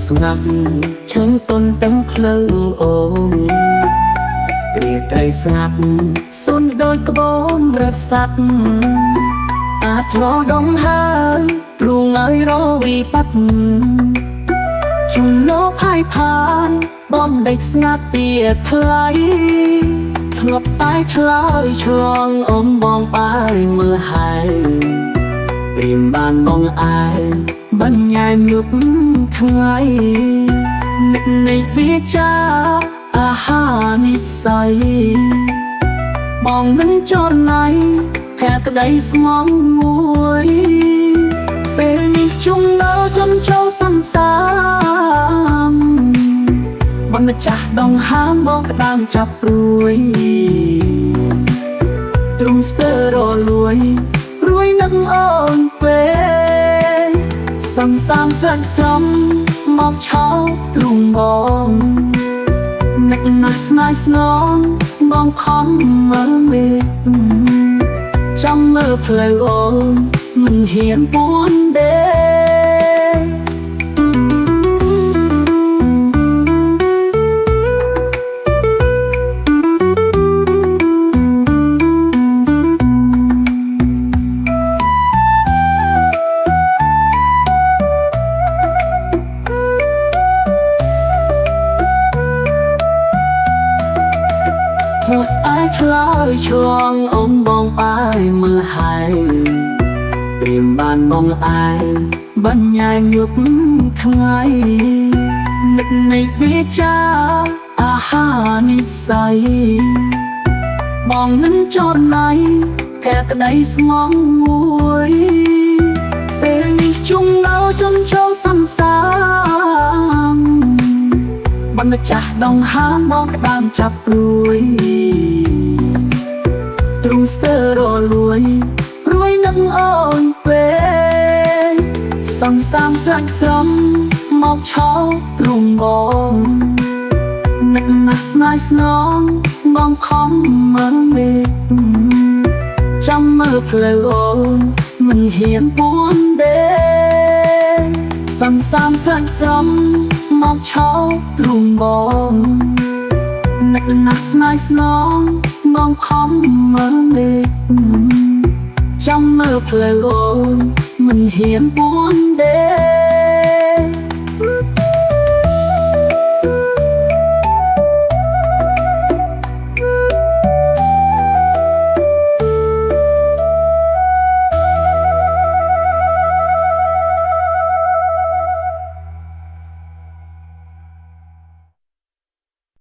ស្ងាត់ឈឹងទុនទាំងភ្លើងអូនគ្រាត្រីស្ងាត់សុនដូចក្បូនរសាត់អាចរដងហើយទ្រូងឲ្យរវីបាត់ជំនោផាយផានបំដេកស្ងាត់ពីថ្លៃធ្លាប់តែឆ្លើយឆ្លងអមបងបាយមើលហើយព្រៀមបានបងអាយបញ្ញាយលុបថ្ងៃនឹកនៃវាចាអាហារនិស័យបងនឹងចរណៃแค่ក្តីស្មងមួយពេលនេះជុំនៅចំចូលសន្សាមបងម្ចាស់ដងហាមបងក្តាមចាប់ព្រួយទ្រង់ស្ទើររលួយរួយនឹងអូនពេលសន្សាមស្រាច់ស្រំមកឆោតទ្រង់បងនឹកណាស់ស្នេហ៍ស្នងបងខំមើលមេឃចាំមើលផ្លូវអូនមិនហ៊ានពួនទេmột ai chơi chuông ôm bông ai mưa hay tìm bàn bông ai ban nhai nhục thay nực này biết cha ha ni say bong nâng cho này kẹt đây mong muối bên chung nào trong châu xăm xăm bằng nước chả đồng hám bong cái đam chắp ruồi trung sơ đồ ruồi nâng ôn về sẵn sàng sáng sớm mọc cháu trùng bóng nực nát snai snong bong không mơ mê trong mơ lời ôn mình hiền buồn đê sẵn sàng sáng sớm mọc cháu trùng bóng nực nát snai snong bong không mơ mê trong mơ lời ôn mình hiền buồn đê